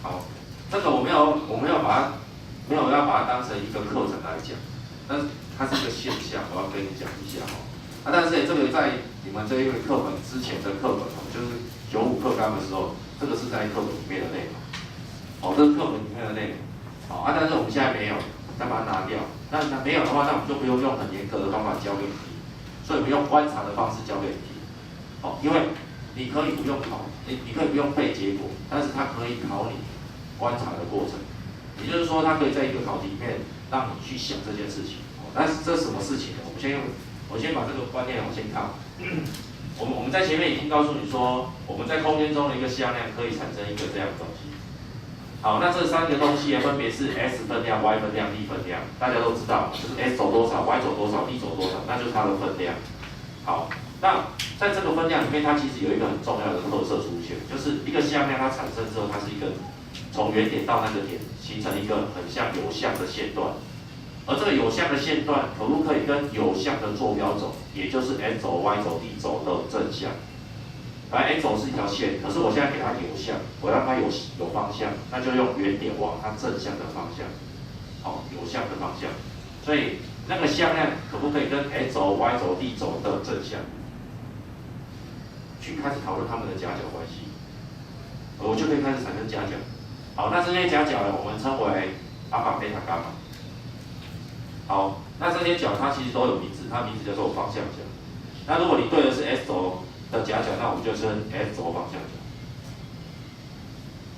好，这个我没有要把它当成一个课程来讲，但是它是一个现象，我要跟你讲一下哦。但是这个在你们这一个课本之前的课本就是95课纲的时候，这个是在课本里面的内容。哦，这是课本里面的内容。好但是我们现在没有，再把它拿掉。那没有的话，那我们就不用用很严格的方法教给你听，所以我们用观察的方式教给你听。因为你可以不用考，你可以不用背结果，但是它可以考你观察的过程。也就是说，它可以在一个考题里面让你去想这件事情。但是这是什么事情呢？我先把这个观念先看。我们在前面已经告诉你说，我们在空间中的一个向量可以产生一个这样的东西。好，那这3个东西分别是 x 分量、y 分量、d 分量，大家都知道，就是 x 走多少 ，y 走多少 ，d 走多少，那就是它的分量。好，那在这个分量里面，它其实有一个很重要的特色出现，就是一个向量它产生之后，它是一个从原点到那个点形成一个很像有向的线段。而这个有向的线段可不可以跟有向的坐标轴，也就是 x 轴、y 轴、d 轴的正向？本来 x 轴是一条线，可是我现在给它有向，我让它有方向，那就用原点往它正向的方向，有向的方向。所以那个向量可不可以跟 x 轴、y 轴、d 轴的正向？去开始讨论它们的夹角关系，我就可以开始产生夹角。好，那这些夹角呢，我们称为阿法、贝塔、伽马。好，那这些角它其实都有名字，它名字叫做方向角。那如果你对的是 x 轴的夹角，那我们就称 x 轴方向角。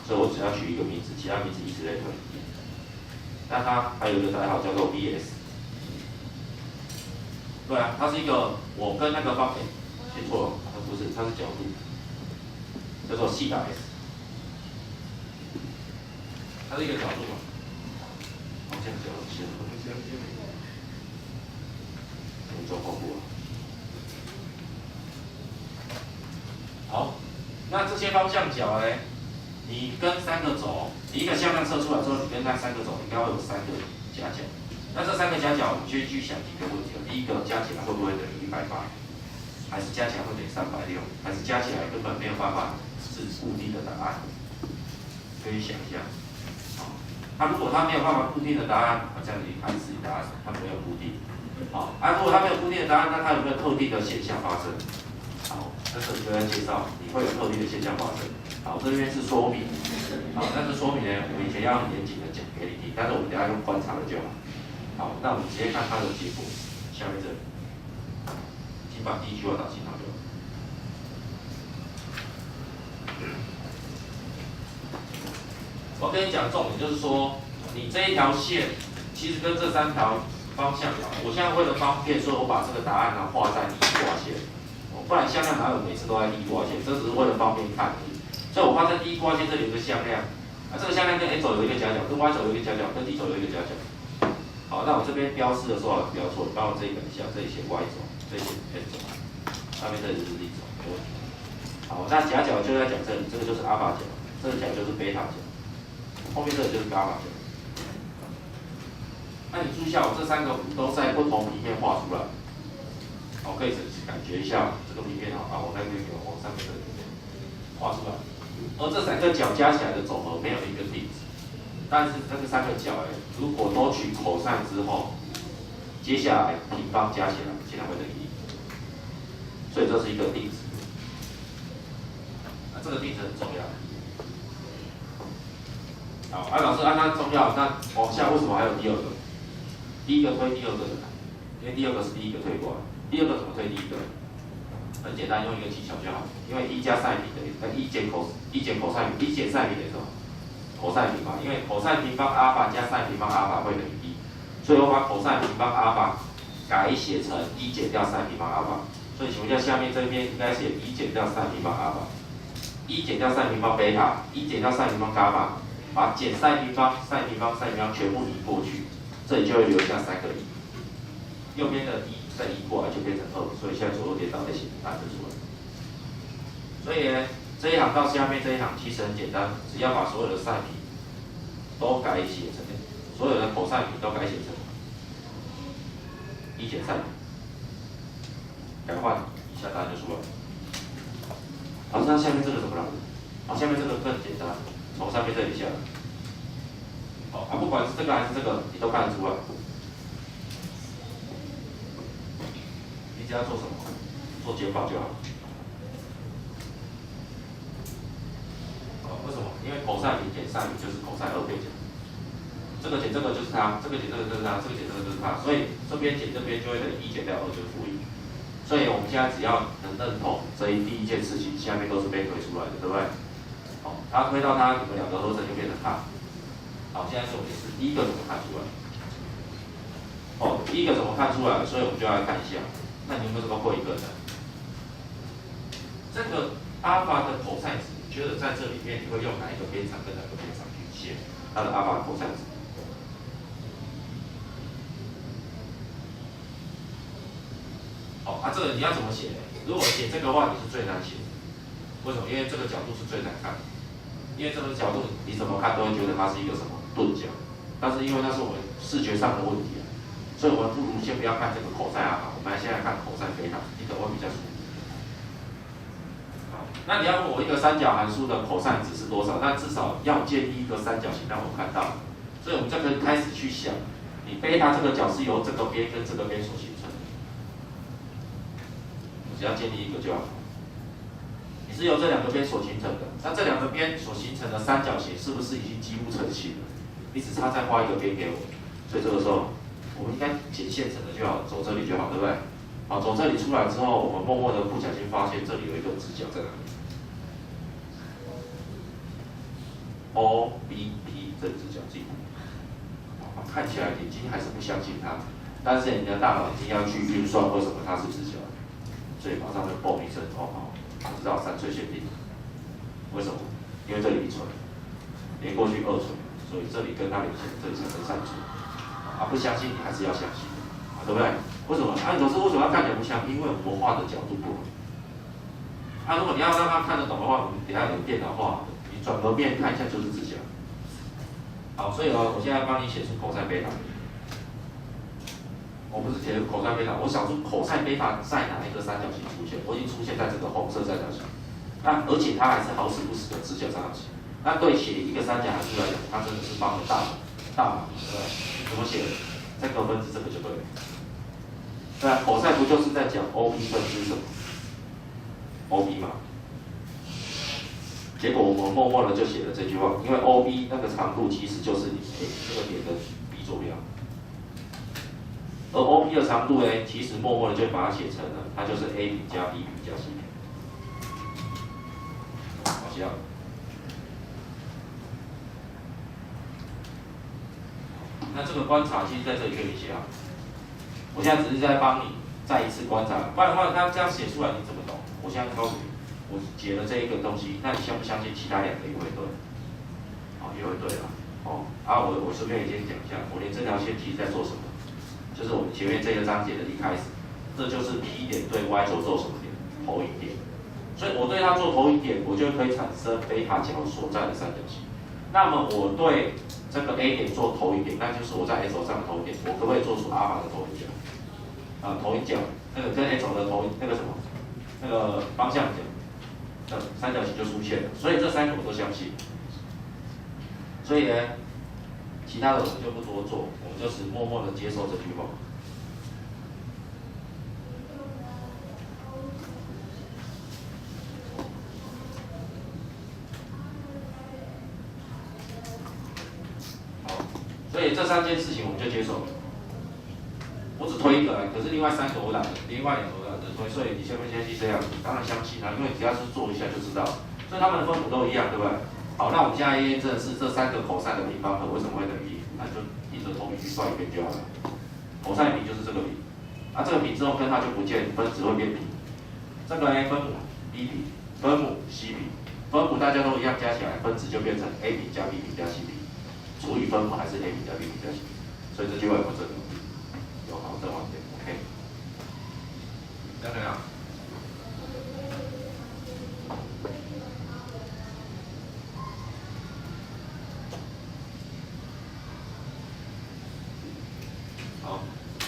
所以我只要取一个名字，其他名字以此类推。那它还有一个代号叫做 Bs。对啊，它是一个我跟那个方写错了，它不是，它是角度，叫做西塔 s。它是一个角度嘛，方向角是。做后部好，那这些方向角呢？你跟3个轴，你一个向量测出来之后，你跟那3个轴应该会有3个夹角。那这3个夹角，我们就去想几个问题了。第一个，加起来会不会等于180？还是加起来会等于360？还是加起来根本没有办法是固定的答案？可以想一下。那如果它没有办法固定的答案，这样你看自己答案，它没有固定。好，如果它没有固定的答案，那它有没有特定的现象发生？好，这时候就在介绍你会有特定的现象发生。好，这边是说明。好，但是说明呢，我们以前要很严谨的讲给你听，但是我们等下用观察的就好。好，那我们直接看它的结果，下面这里，请把第一句话打进来就好。我跟你讲重点就是说，你这一条线其实跟这3条方向角，我现在为了方便，所以我把这个答案画在第一卦线，不然向量哪有每次都在第一卦线？这只是为了方便看而已。所以我画在第一卦线，这里有一个向量，这个向量跟 x 轴有一个夹角，跟 y 轴有一个夹角，跟 d 轴有一个夹角。好，那我这边标示的时候标错，帮我这一本一下，这里写 y 轴，这里写 x 轴，上面这里是 d 轴，没问题。好，那夹角就在讲这里，这个就是阿法角，这个角就是贝塔角，后面这个就是伽马角。那你注意一下，我这3个弧都在不同平面画出来，好，可以感觉一下这个平面我那边有往上面这个平面画出来，而这3个角加起来的总和没有一个定值，但是这个3个角如果都取cos之后，接下来平方加起来竟然会等于1，所以这是一个定值。这个定值很重要。好，老师按它重要，那往下为什么还有第2个？第一个推第2个的，因为第2个是第一个推过来。第2个怎么推第一个？很简单，用一个技巧就好。因为1加sin平等于1减 cos 1减 sin 平等于什么？cos平方，因为 cos 平方阿法加 sin 平方阿法会等于1，所以我把 cos 平方阿法改写成1减掉 sin 平方阿法。所以请问一下，下面这边应该写1减掉 sin 平方阿法，1减掉 sin 平方贝塔，1减掉 sin 平方伽马，把减 sin 平方、sin 平方、sin 平方全部移过去。这里就会留下3个1，右边的1再移过来就变成2，所以现在左右颠倒在写答案就出来。所以呢，这一行到下面这一行其实很简单，只要把所有的 sin 平都改写成，所有的 cos 平都改写成1减 sin，改换一下答案就出来。好，那下面这个怎么来？好，下面这个更简单，从上面这里下来。好，不管是这个还是这个，你都看得出来。你只要做什么？做减法就好。为什么？因为 cos 比减 sin 就是 cos 2倍角。这个减这个就是它，这个减这个就是它，这个减这个就是它，所以这边减这边就会等于1减掉2就是负1。所以我们现在只要能认同这第一件事情，下面都是被推出来的，对不对？好，它推到它，你们两个合成就变成它。好，现在是我们是第一个怎么看出来？第一个怎么看出来？所以我们就要来看一下，那你有没有这个会一个呢？这个阿尔法的 cos 值，你觉得在这里面你会用哪一个边长跟哪个边长去写它的阿尔法 cos 值？这个你要怎么写？如果写这个的话，你是最难写的。为什么？因为这个角度是最难看的。因为这个角度你怎么看都会觉得它是一个什么钝角，但是因为那是我们视觉上的问题啊，所以我们不如先不要看这个cos阿尔法，我们现在看cos贝塔，你可能会比较舒服。好，那你要问我一个三角函数的cos值是多少？那至少要建立一个三角形让我看到，所以我们就可以开始去想，你贝塔这个角是由这个边跟这个边所形成的。只要建立一个就好。你是由这两个边所形成的，那这两个边所形成的三角形是不是已经几乎成型了？你只差再画一个边给我，所以这个时候我们应该剪现成的就好，走这里就好，对不对？好，走这里出来之后，我们默默的不小心发现这里有一个直角在哪里 ？OBP 这直角记住，看起来眼睛还是不相信它，但是你的大脑已经要去运算为什么它是直角。所以马上就嘣一声，知道3垂线定。为什么？因为这里1垂，连过去2垂，所以这里跟它连线，这里产生3垂。不相信你还是要相信，对不对？为什么？老师为什么要看起来不像？因为我们画的角度不同。如果你要让他看得懂的话，我们给他点电脑画，你转个面看一下就是直角。好，所以我现在帮你写出cos贝塔。我不是写cos贝塔，我想出cos贝塔在哪一个三角形出现？我已经出现在这个红色三角形，而且它还是好死不死的直角三角形。那对写一个三角函数来讲，它真的是帮了大忙，对不对？怎么写？再个分支这个就对了。对啊，cos不就是在讲 OB 分支什么 ？OB 嘛。结果我们默默的就写了这句话，因为 OB 那个长度其实就是你这个点的 B 坐标。而 OP 的长度呢，其实默默的就把它写成了，它就是 A 平加 B 平加 C 平。好像。那这个观察其实在这里就有写好。我现在只是在帮你再一次观察，不然的话，它这样写出来你怎么懂？我现在告诉你，我解了这一个东西，那你相不相信其他两个也会对？也会对啦。我顺便也先讲一下，我连这条线其实在做什么？就是我们前面这个章节的一开始，这就是 P 点对 Y 轴做什么点？投影点。所以我对它做投影点，我就可以产生贝塔角所在的三角形。那么我对这个 A 点做投影点，那就是我在 S 轴上的投影点，我可不可以做出阿尔法的投影角？投影角那个跟 S 轴的投影那个什么，那个方向角，三角形就出现了。所以这三个我都相信。所以呢？其他的我们就不多做，我们就只默默的接受这句话。好，所以这3件事情我们就接受了。我只推一个，可是另外3个我懒得，另外2个我懒得推，所以你相不相信这样子？当然相信啊，因为只要是做一下就知道。所以他们的分母都一样，对不对？好，那我们现在验证的是这3个cos的平方和为什么会等于1？那就依着同比去算一遍就好了。cos比就是这个比，这个比之后跟它就不见，分子会变平。这个呢分母 B 比，分母 C 比，分母大家都一样加起来，分子就变成 A 比加 B 比加 C 比，除以分母还是 A 比加 B 比加 C 比。所以这句话有没有这个？有，好，正方形 ，OK。这样怎样？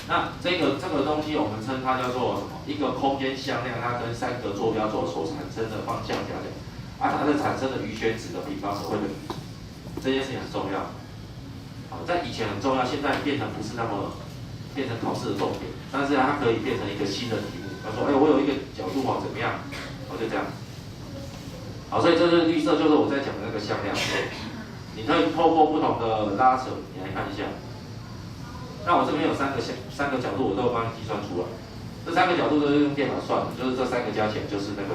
那这个东西我们称它叫做什么？一个空间向量，它跟3个坐标轴所产生的方向夹角，它的产生的余弦值的平方和会等于这件事情很重要。好，在以前很重要，现在变成不是那么变成考试的重点，但是它可以变成一个新的题目。他说，我有一个角度怎么样？就这样。好，所以这是绿色，就是我在讲的那个向量。你可以透过不同的拉扯，你来看一下。那我这边有三个角度，我都有帮你计算出来。这3个角度都是用电脑算的，就是这3个加起来就是那个，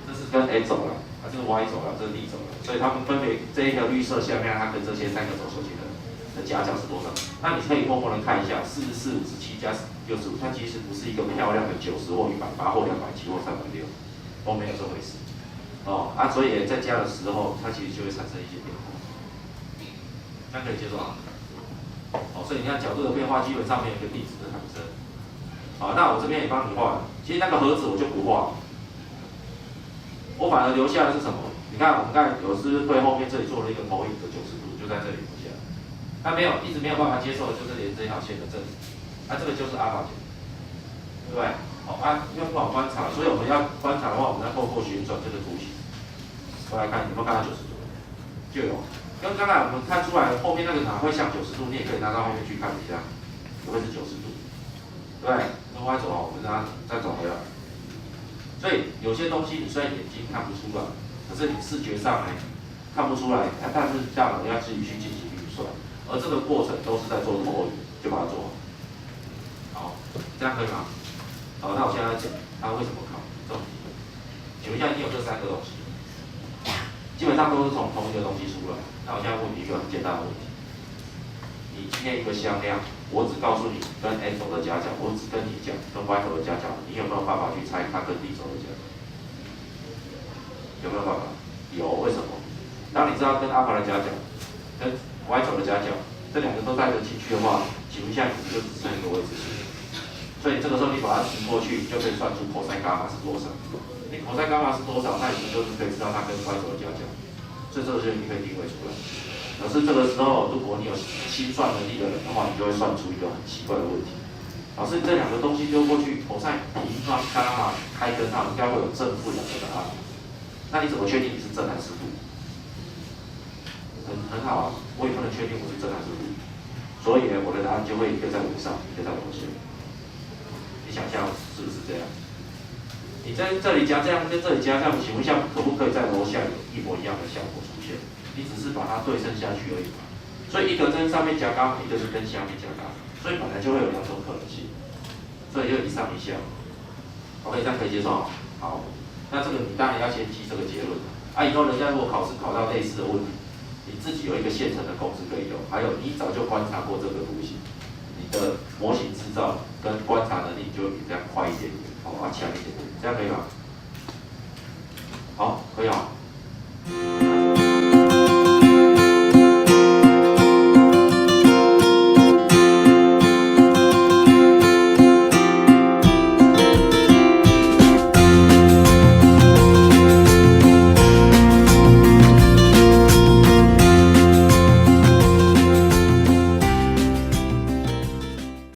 这是跟 x 轴了，这是 y 轴了，这是 d 轴了。所以它们分别这一个绿色向量，它跟这些3个轴所形成的夹角是多少？那你可以默默的看一下，44、57加65，它其实不是一个漂亮的90或180或270或360，都没有这回事。所以在加的时候，它其实就会产生一些变化。那可以接受啊？所以你看角度的变化，基本上没有一个定值的产生。好，那我这边也帮你画了。其实那个盒子我就不画，我反而留下的是什么？你看我们刚才有是对后面这里做了一个投影的90度，就在这里留下。那一直没有办法接受的就是连这条线的这里，这个就是阿法减，对不对？因为不好观察，所以我们要观察的话，我们要透过旋转这个图形，过来看有没有看到90度，就有。跟刚才我们看出来后面那个哪会像90度，你也可以拿到后面去看一下，也会是90度，对不对？那 y 轴我们让它再走回来。所以有些东西你虽然眼睛看不出来，可是你视觉上呢看不出来，但是大脑要自己去进行运算，而这个过程都是在做投影，就把它做好。好，这样可以吗？好，那我现在讲它为什么考这种题目。请问一下，你有这3个东西，基本上都是从同一个东西出来。那我现在问你一个很简单的问题：你今天一个向量，我只告诉你跟 x 轴的夹角，我只跟你讲跟 y 轴的夹角，你有没有办法去猜它跟 d 轴的夹角？有没有办法？有，为什么？当你知道跟阿法的夹角跟 y 轴的夹角这2个都带着进去的话，请问一下，你就只剩一个位置。所以这个时候你把它乘过去，就可以算出 cos 伽马是多少。你 cos 伽马是多少，那你就是可以知道它跟 y 轴的夹角。所以这个就你可以定位出来。可是这个时候，如果你有心算能力的人的话，你就会算出一个很奇怪的问题。老师，这2个东西丢过去，cos平方伽马开根号应该会有正负2个答案。那你怎么确定你是正还是负？很好啊，我也不能确定我是正还是负。所以呢，我的答案就会一个在往上，一个在往下。你想象是不是这样？你在这里加这样，跟这里加这样，请问一下，可不可以在楼下有一模一样的效果出现？你只是把它对称下去而已嘛。所以一个跟上面加伽马，一个是跟下面加伽马，所以本来就会有2种可能性。所以就一上一下。OK， 这样可以接受。好，那这个你当然要先记这个结论。以后人家如果考试考到类似的问题，你自己有一个现成的公式可以用，还有你早就观察过这个图形，你的模型制造跟观察能力就比这样快一点点，强一点点，这样可以吗？好，可以啊。